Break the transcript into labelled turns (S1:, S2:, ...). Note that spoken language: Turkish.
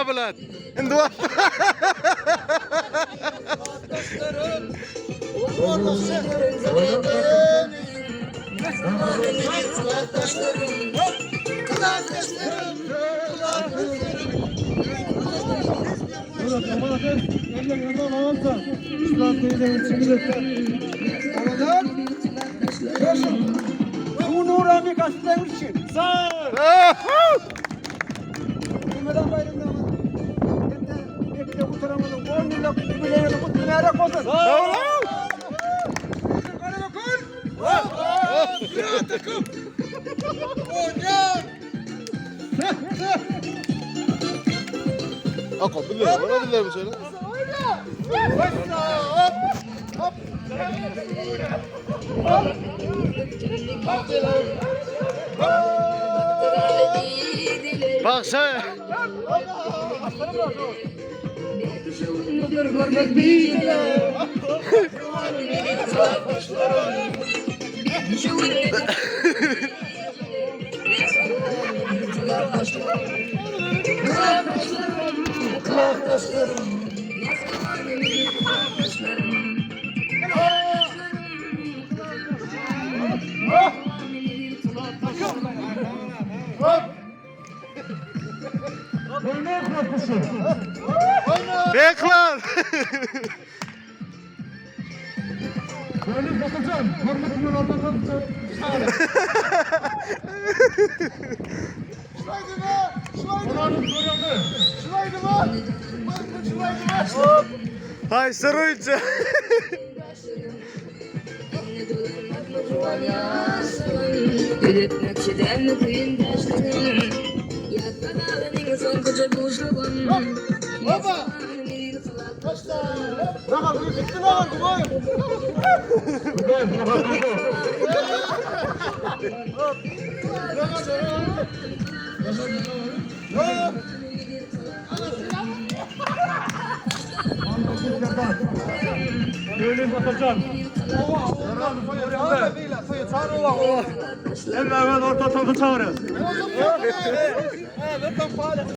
S1: bilen. Endi bak.
S2: Nurani gazeteden için. Sağ ol. Ömreden bayramda ama. Hem de bekle oturamadım. 10 yıllık jubileyini kutlayarak olsun.
S1: Sağ ol.
S2: Takım. Oynar.
S1: Akıl bilir. Bana bilir mi söyle? Bak sen. Beklan.
S2: Böyle bakacağım. Hormatımın oradan kalkacağım. Şuraydı be! Şuraydı be!
S1: Hay sarıyıcı.
S2: Baba! Baba bunu bitti lan bu. Öyle bakacağım. Hemen orta topu çağırın.